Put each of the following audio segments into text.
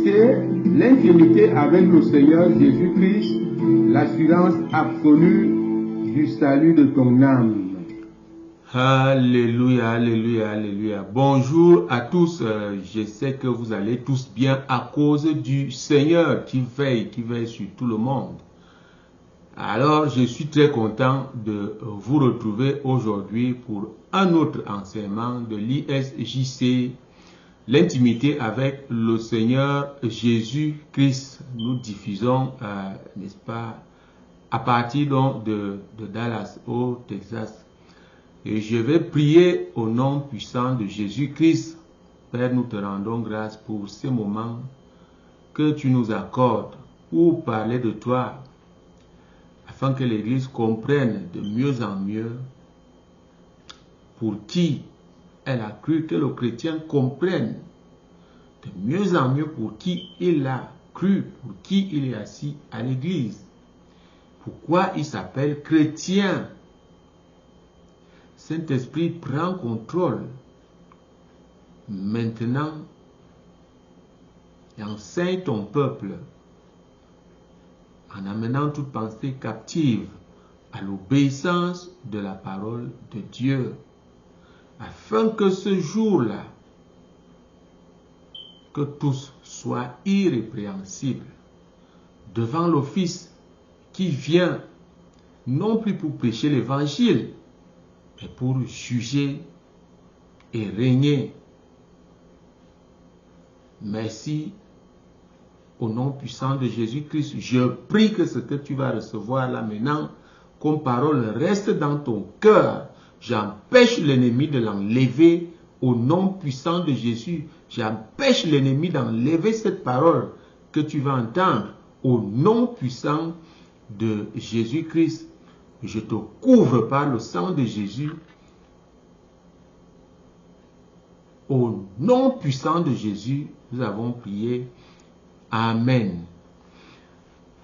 JC, l'intimité avec le Seigneur Jésus-Christ, l'assurance absolue du salut de ton âme. Alléluia, alléluia, alléluia. Bonjour à tous. Je sais que vous allez tous bien à cause du Seigneur qui veille sur tout le monde. Alors, je suis très content de vous retrouver aujourd'hui pour un autre enseignement de l'ISJC, l'intimité avec le Seigneur Jésus-Christ. Nous diffusons, n'est-ce pas, à partir donc de Dallas, au Texas. Et je vais prier au nom puissant de Jésus-Christ. Père, nous te rendons grâce pour ces moments que tu nous accordes pour parler de toi, afin que l'Église comprenne de mieux en mieux pour qui elle a cru, que le chrétien comprenne de mieux en mieux pour qui il a cru, pour qui il est assis à l'Église, pourquoi il s'appelle chrétien. Saint-Esprit, prend contrôle maintenant et enseigne ton peuple en amenant toute pensée captive à l'obéissance de la parole de Dieu, afin que ce jour-là, que tous soient irrépréhensibles devant l'office qui vient, non plus pour prêcher l'évangile, mais pour juger et régner. Merci au nom puissant de Jésus-Christ. Je prie que ce que tu vas recevoir là maintenant, comme parole, reste dans ton cœur. J'empêche l'ennemi de l'enlever au nom puissant de Jésus. J'empêche l'ennemi d'enlever cette parole que tu vas entendre au nom puissant de Jésus-Christ. Je te couvre par le sang de Jésus. Au nom puissant de Jésus, nous avons prié. Amen.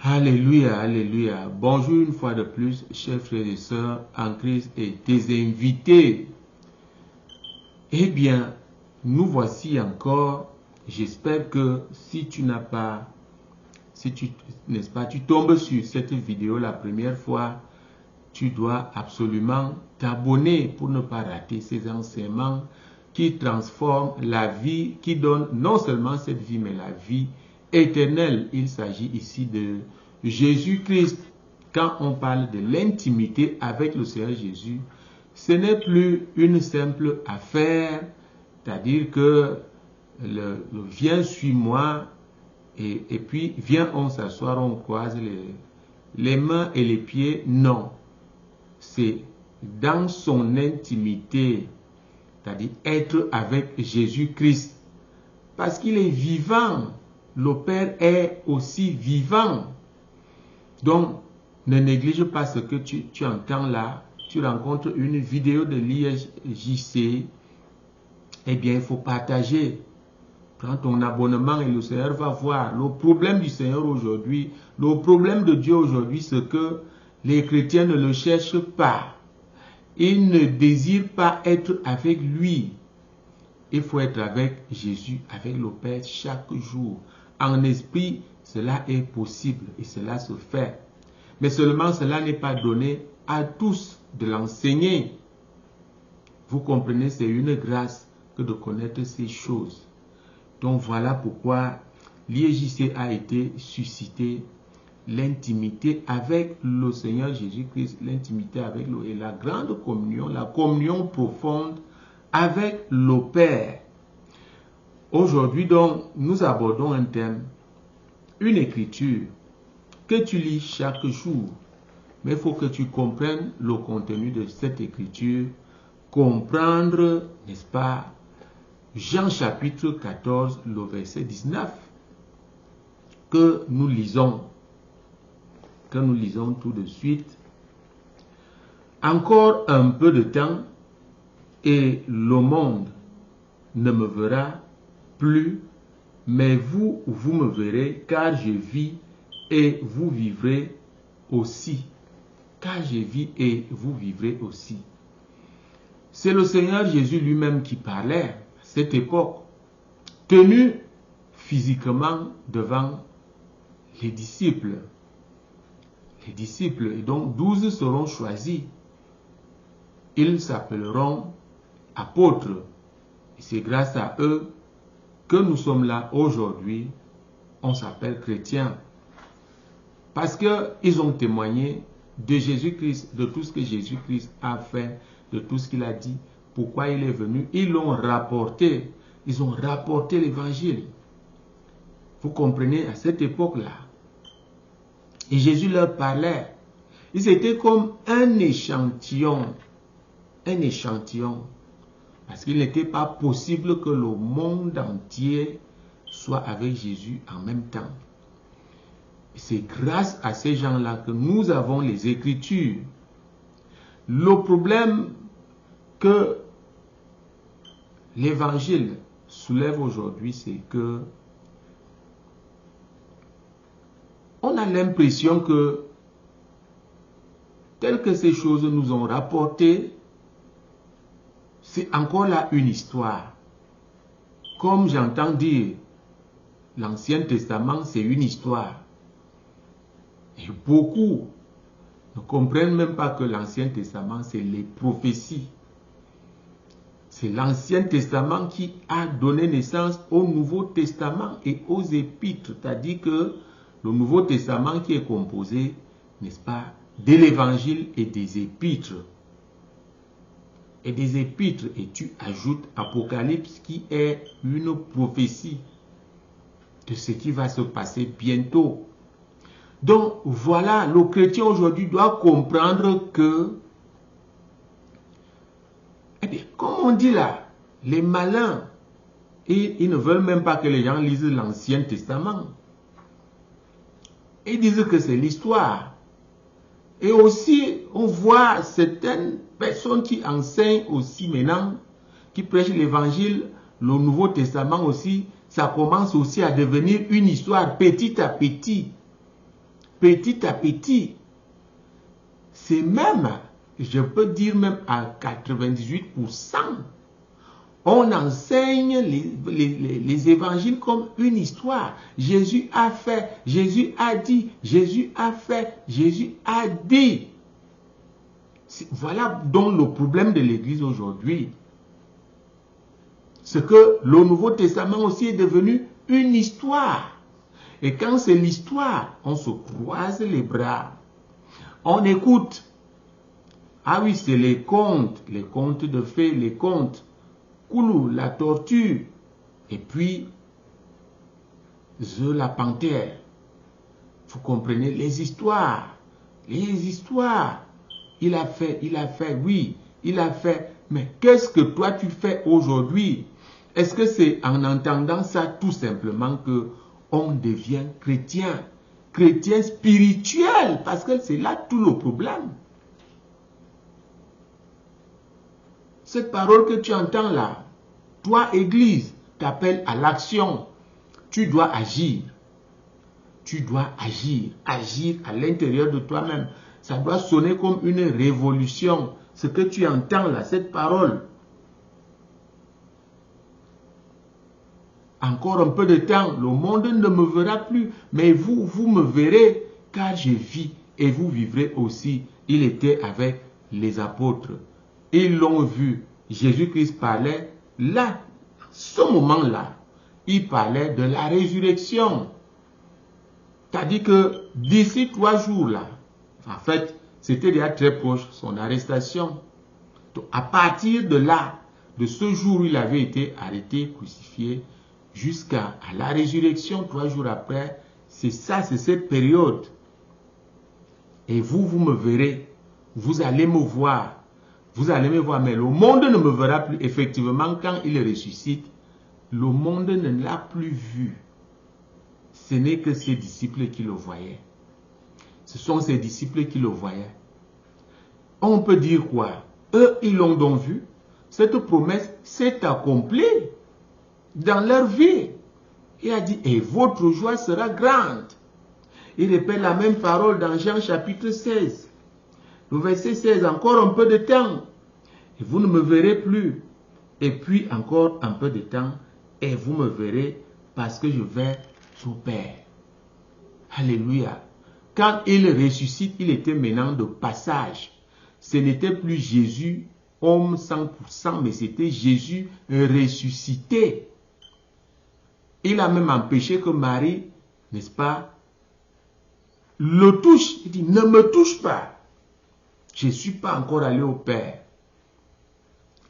Alléluia, alléluia. Bonjour une fois de plus, chers frères et sœurs en Christ et tes invités. Eh bien, nous voici encore. J'espère que si tu n'as pas, n'est-ce pas, tu tombes sur cette vidéo la première fois, tu dois absolument t'abonner pour ne pas rater ces enseignements qui transforment la vie, qui donnent non seulement cette vie, mais la vie éternelle. Il s'agit ici de Jésus-Christ. Quand on parle de l'intimité avec le Seigneur Jésus, ce n'est plus une simple affaire, c'est-à-dire que viens, suis-moi, et puis viens, on s'asseoir, on croise les mains et les pieds. Non. C'est dans son intimité, c'est-à-dire être avec Jésus-Christ, parce qu'il est vivant. Le Père est aussi vivant. Donc, ne néglige pas ce que tu entends là. Tu rencontres une vidéo de l'ISJC, eh bien, il faut partager. Prends ton abonnement et le Seigneur va voir. Le problème du Seigneur aujourd'hui, le problème de Dieu aujourd'hui, c'est que les chrétiens ne le cherchent pas. Ils ne désirent pas être avec lui. Il faut être avec Jésus, avec le Père chaque jour. En esprit, cela est possible et cela se fait. Mais seulement cela n'est pas donné à tous de l'enseigner. Vous comprenez, c'est une grâce que de connaître ces choses. Donc voilà pourquoi l'ISJC a été suscité. L'intimité avec le Seigneur Jésus-Christ, l'intimité avec lui et la grande communion, la communion profonde avec le Père. Aujourd'hui donc, nous abordons un thème, une écriture que tu lis chaque jour. Mais il faut que tu comprennes le contenu de cette écriture, comprendre, n'est-ce pas, Jean chapitre 14, le verset 19, que nous lisons tout de suite. Encore un peu de temps et le monde ne me verra plus, mais vous me verrez, car je vis et vous vivrez aussi. Car je vis et vous vivrez aussi. C'est le Seigneur Jésus lui-même qui parlait à cette époque, tenu physiquement devant les disciples. Les disciples, et donc 12 seront choisis. Ils s'appelleront apôtres. Et c'est grâce à eux que nous sommes là aujourd'hui. On s'appelle chrétiens. Parce qu'ils ont témoigné de Jésus-Christ, de tout ce que Jésus-Christ a fait, de tout ce qu'il a dit, pourquoi il est venu. Ils l'ont rapporté. Ils ont rapporté l'évangile. Vous comprenez, à cette époque-là. Et Jésus leur parlait. Ils étaient comme un échantillon. Un échantillon. Parce qu'il n'était pas possible que le monde entier soit avec Jésus en même temps. C'est grâce à ces gens-là que nous avons les Écritures. Le problème que l'Évangile soulève aujourd'hui, c'est que on a l'impression que, telles que ces choses nous ont rapporté, c'est encore là une histoire. Comme j'entends dire, l'Ancien Testament, c'est une histoire. Et beaucoup ne comprennent même pas que l'Ancien Testament, c'est les prophéties. C'est l'Ancien Testament qui a donné naissance au Nouveau Testament et aux épîtres. C'est-à-dire que le Nouveau Testament qui est composé, n'est-ce pas, de l'Évangile et des épîtres. Et des épîtres, et tu ajoutes Apocalypse qui est une prophétie de ce qui va se passer bientôt. Donc voilà, le chrétien aujourd'hui doit comprendre que, eh bien, comme on dit là, les malins, ils ne veulent même pas que les gens lisent l'Ancien Testament. Ils disent que c'est l'histoire. Et aussi, on voit certaines personnes qui enseignent aussi maintenant, qui prêchent l'évangile, le Nouveau Testament aussi, ça commence aussi à devenir une histoire petit à petit. Petit à petit. C'est même, je peux dire même à 98%, on enseigne les évangiles comme une histoire. Jésus a fait, Jésus a dit, Jésus a fait, Jésus a dit. Voilà donc le problème de l'Église aujourd'hui. C'est que le Nouveau Testament aussi est devenu une histoire. Et quand c'est l'histoire, on se croise les bras. On écoute. Ah oui, c'est les contes de fées, les contes. Koulou, la tortue. Et puis, la panthère. Vous comprenez, les histoires. Les histoires. Il a fait, oui, il a fait. Mais qu'est-ce que toi tu fais aujourd'hui? Est-ce que c'est en entendant ça tout simplement que on devient chrétien? Chrétien spirituel, parce que c'est là tout le problème. Cette parole que tu entends là, toi, Église, t'appelle à l'action. Tu dois agir. Tu dois agir. Agir à l'intérieur de toi-même. Ça doit sonner comme une révolution. Ce que tu entends là, cette parole. Encore un peu de temps, le monde ne me verra plus. Mais vous, vous me verrez, car je vis et vous vivrez aussi. Il était avec les apôtres. Ils l'ont vu. Jésus-Christ parlait là, ce moment-là. Il parlait de la résurrection. C'est-à-dire que d'ici 3 jours là, en fait, c'était déjà très proche son arrestation. Donc, à partir de là, de ce jour où il avait été arrêté, crucifié, jusqu'à la résurrection 3 jours après, c'est ça, c'est cette période. Et vous, vous me verrez, vous allez me voir. Vous allez me voir, mais le monde ne me verra plus. Effectivement, quand il ressuscite, le monde ne l'a plus vu. Ce n'est que ses disciples qui le voyaient. Ce sont ses disciples qui le voyaient. On peut dire quoi? Eux, ils l'ont donc vu. Cette promesse s'est accomplie dans leur vie. Il a dit, et votre joie sera grande. Il répète la même parole dans Jean chapitre 16. Le verset 16, encore un peu de temps, et vous ne me verrez plus. Et puis encore un peu de temps, et vous me verrez parce que je vais au Père. Alléluia. Quand il ressuscite, il était maintenant de passage. Ce n'était plus Jésus, homme 100%, mais c'était Jésus ressuscité. Il a même empêché que Marie, n'est-ce pas, le touche. Il dit, ne me touche pas. Je ne suis pas encore allé au Père.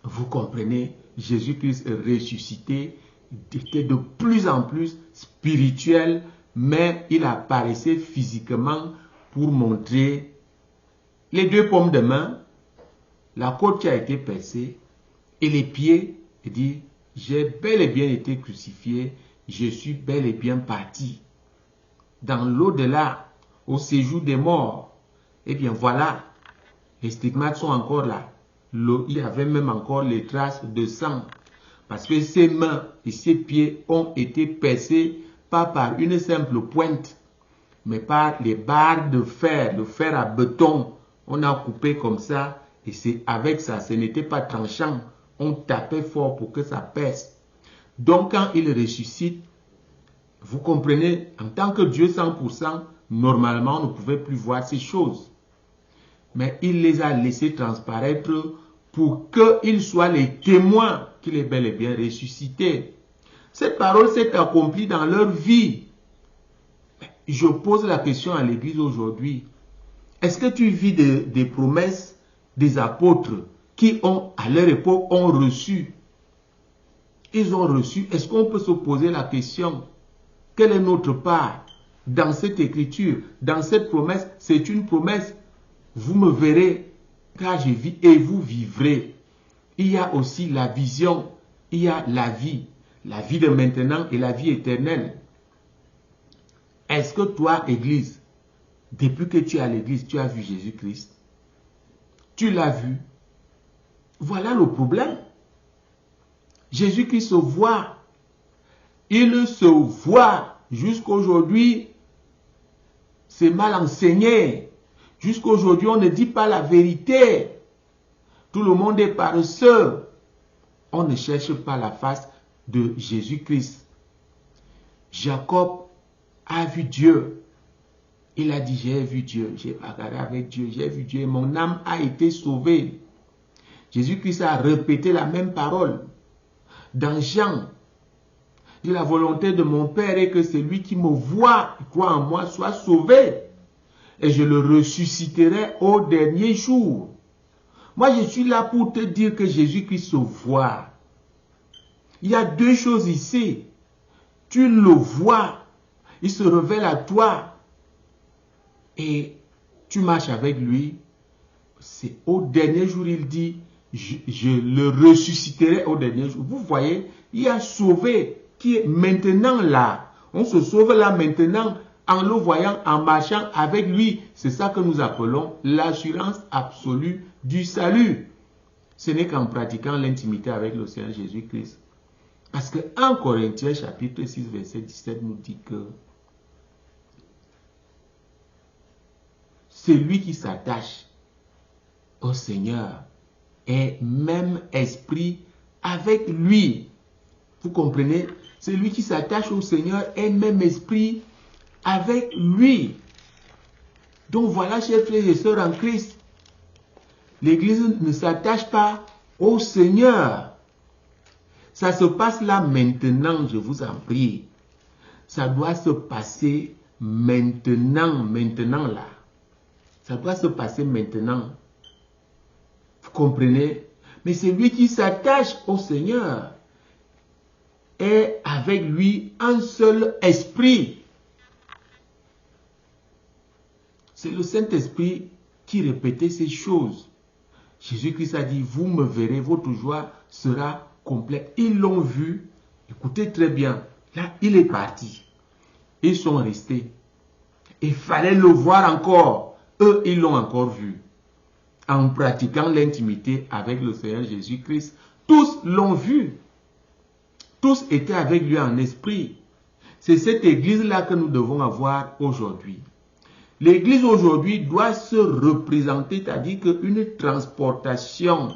Vous comprenez, Jésus-Christ ressuscité était de plus en plus spirituel, mais il apparaissait physiquement pour montrer les deux paumes de main, la côte qui a été percée et les pieds. Il dit, j'ai bel et bien été crucifié, je suis bel et bien parti dans l'au-delà, au séjour des morts. Eh bien voilà, les stigmates sont encore là. Il y avait même encore les traces de sang. Parce que ses mains et ses pieds ont été percés pas par une simple pointe, mais par les barres de fer, le fer à béton. On a coupé comme ça et c'est avec ça, ce n'était pas tranchant. On tapait fort pour que ça perce. Donc quand il ressuscite, vous comprenez, en tant que Dieu 100%, normalement on ne pouvait plus voir ces choses. Mais il les a laissés transparaître pour qu'ils soient les témoins qu'il est bel et bien ressuscité. Cette parole s'est accomplie dans leur vie. Je pose la question à l'Église aujourd'hui. Est-ce que tu vis des promesses des apôtres qui ont, à leur époque, ont reçu? Ils ont reçu. Est-ce qu'on peut se poser la question? Quelle est notre part dans cette écriture, dans cette promesse? C'est une promesse. Vous me verrez, car je vis et vous vivrez. Il y a aussi la vision, il y a la vie de maintenant et la vie éternelle. Est-ce que toi, Église, depuis que tu es à l'Église, tu as vu Jésus-Christ? Tu l'as vu? Voilà le problème. Jésus-Christ se voit. Il se voit. Jusqu'aujourd'hui, c'est mal enseigné. Jusqu'aujourd'hui, on ne dit pas la vérité. Tout le monde est paresseux. On ne cherche pas la face de Jésus-Christ. Jacob a vu Dieu. Il a dit, j'ai vu Dieu, j'ai bagarré avec Dieu, j'ai vu Dieu, mon âme a été sauvée. Jésus-Christ a répété la même parole. Dans Jean, dit, la volonté de mon Père est que celui qui me voit, croit en moi, soit sauvé. Et je le ressusciterai au dernier jour. Moi, je suis là pour te dire que Jésus-Christ se voit. Il y a deux choses ici. Tu le vois. Il se révèle à toi. Et tu marches avec lui. C'est au dernier jour, il dit, je le ressusciterai au dernier jour. Vous voyez, il y a sauvé qui est maintenant là. On se sauve là maintenant en le voyant, en marchant avec lui. C'est ça que nous appelons l'assurance absolue du salut. Ce n'est qu'en pratiquant l'intimité avec le Seigneur Jésus-Christ. Parce que 1 Corinthiens chapitre 6 verset 17 nous dit que celui qui s'attache au Seigneur est même esprit avec lui. Vous comprenez? Celui qui s'attache au Seigneur est même esprit avec lui. Donc voilà, chers frères et sœurs en Christ, l'Église ne s'attache pas au Seigneur. Ça se passe là maintenant, je vous en prie. Ça doit se passer maintenant là. Ça doit se passer maintenant. Vous comprenez? Mais celui qui s'attache au Seigneur est avec lui un seul esprit. C'est le Saint-Esprit qui répétait ces choses. Jésus-Christ a dit, vous me verrez, votre joie sera complète. Ils l'ont vu. Écoutez très bien. Là, il est parti. Ils sont restés. Il fallait le voir encore. Eux, ils l'ont encore vu. En pratiquant l'intimité avec le Seigneur Jésus-Christ. Tous l'ont vu. Tous étaient avec lui en esprit. C'est cette église-là que nous devons avoir aujourd'hui. L'église aujourd'hui doit se représenter, c'est-à-dire qu'une transportation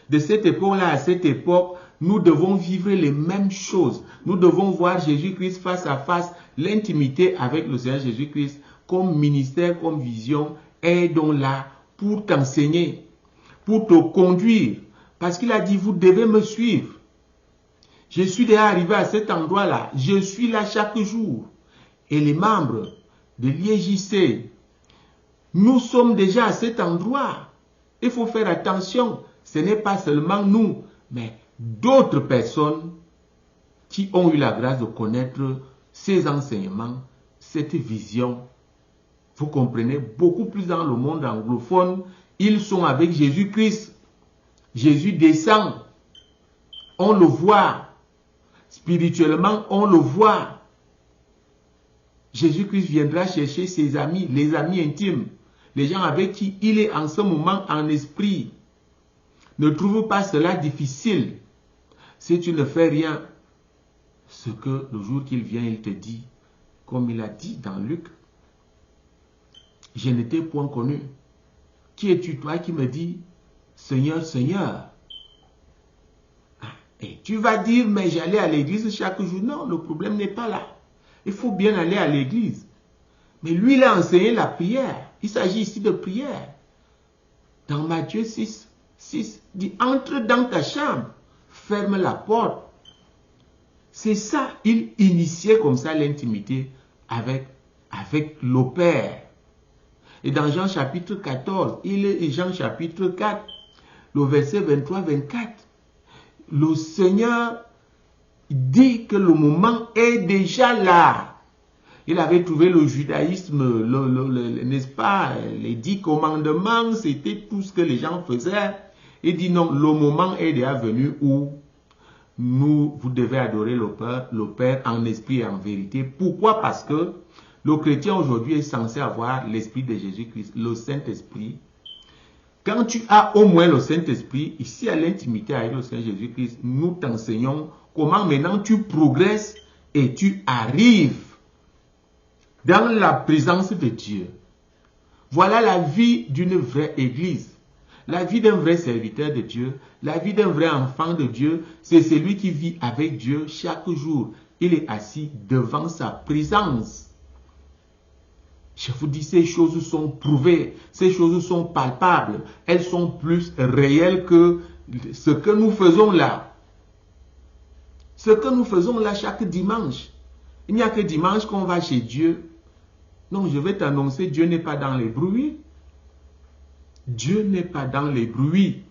de cette époque-là à cette époque nous devons vivre les mêmes choses. Nous devons voir Jésus-Christ face à face, l'intimité avec le Seigneur Jésus-Christ comme ministère, comme vision, est donc là pour t'enseigner, pour te conduire. Parce qu'il a dit, vous devez me suivre. Je suis déjà arrivé à cet endroit-là. Je suis là chaque jour. Et les membres de l'IEJC, nous sommes déjà à cet endroit. Il faut faire attention. Ce n'est pas seulement nous, mais d'autres personnes qui ont eu la grâce de connaître ces enseignements, cette vision. Vous comprenez, beaucoup plus dans le monde anglophone, ils sont avec Jésus-Christ. Jésus descend. On le voit. Spirituellement, on le voit. Jésus-Christ viendra chercher ses amis, les amis intimes, les gens avec qui il est en ce moment en esprit. Ne trouve pas cela difficile. Si tu ne fais rien, ce que le jour qu'il vient, il te dit, comme il a dit dans Luc, je n'étais point connu. Qui es-tu, toi, qui me dis, Seigneur, Seigneur? Et tu vas dire, mais j'allais à l'église chaque jour. Non, le problème n'est pas là. Il faut bien aller à l'église. Mais lui, il a enseigné la prière. Il s'agit ici de prière. Dans Matthieu 6, dit, entre dans ta chambre, ferme la porte. C'est ça, il initiait comme ça l'intimité avec le Père. Et dans Jean chapitre 14, Jean chapitre 4, le verset 23-24, le Seigneur dit que le moment est déjà là. Il avait trouvé le judaïsme, n'est-ce pas, les 10 commandements, c'était tout ce que les gens faisaient. Il dit non, le moment est déjà venu où vous devez adorer le Père en esprit et en vérité. Pourquoi? Parce que le chrétien aujourd'hui est censé avoir l'esprit de Jésus-Christ, le Saint-Esprit. Quand tu as au moins le Saint-Esprit, ici à l'intimité avec le Seigneur Jésus-Christ, nous t'enseignons comment maintenant tu progresses et tu arrives dans la présence de Dieu. Voilà la vie d'une vraie église. La vie d'un vrai serviteur de Dieu, la vie d'un vrai enfant de Dieu, c'est celui qui vit avec Dieu chaque jour. Il est assis devant sa présence. Je vous dis, ces choses sont prouvées, ces choses sont palpables, elles sont plus réelles que ce que nous faisons là. Ce que nous faisons là chaque dimanche. Il n'y a que dimanche qu'on va chez Dieu. Non, je vais t'annoncer, Dieu n'est pas dans les bruits. Dieu n'est pas dans les bruits.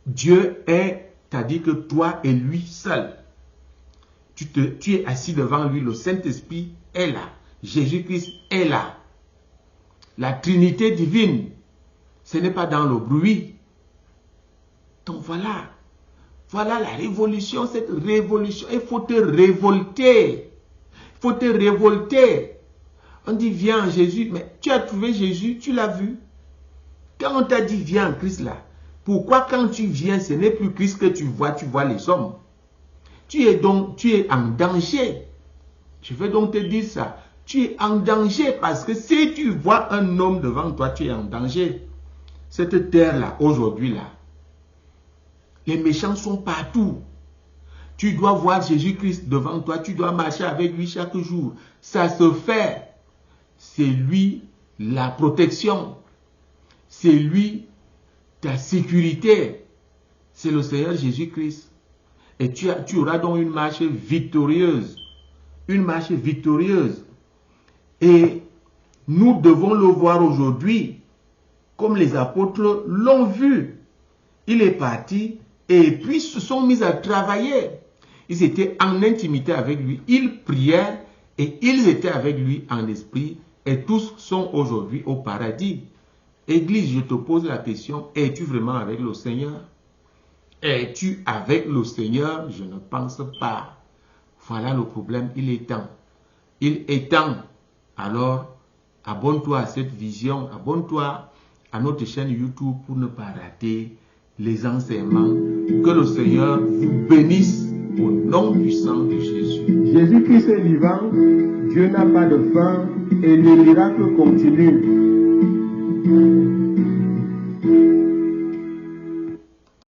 Dieu est, c'est-à-dire que toi et lui seul. Tu es assis devant lui, le Saint-Esprit est là. Jésus-Christ est là. La Trinité divine, ce n'est pas dans le bruit. Donc voilà. Voilà la révolution, cette révolution. Il faut te révolter. Il faut te révolter. On dit, viens Jésus. Mais tu as trouvé Jésus, tu l'as vu. Quand on t'a dit, viens en Christ là, pourquoi quand tu viens, ce n'est plus Christ que tu vois les hommes. Tu es en danger. Je vais donc te dire ça. Tu es en danger parce que si tu vois un homme devant toi, tu es en danger. Cette terre-là, aujourd'hui là, les méchants sont partout. Tu dois voir Jésus-Christ devant toi, tu dois marcher avec lui chaque jour. Ça se fait. C'est lui la protection. C'est lui ta sécurité. C'est le Seigneur Jésus-Christ. Et tu auras donc une marche victorieuse. Une marche victorieuse. Et nous devons le voir aujourd'hui, comme les apôtres l'ont vu. Il est parti et puis se sont mis à travailler. Ils étaient en intimité avec lui, ils priaient et ils étaient avec lui en esprit et tous sont aujourd'hui au paradis. Église, je te pose la question, es-tu vraiment avec le Seigneur? Es-tu avec le Seigneur? Je ne pense pas. Voilà le problème, il est temps. Il est temps. Alors, abonne-toi à cette vision, abonne-toi à notre chaîne YouTube pour ne pas rater les enseignements. Que le Seigneur vous bénisse au nom puissant de Jésus. Jésus-Christ est vivant, Dieu n'a pas de fin et les miracles continuent.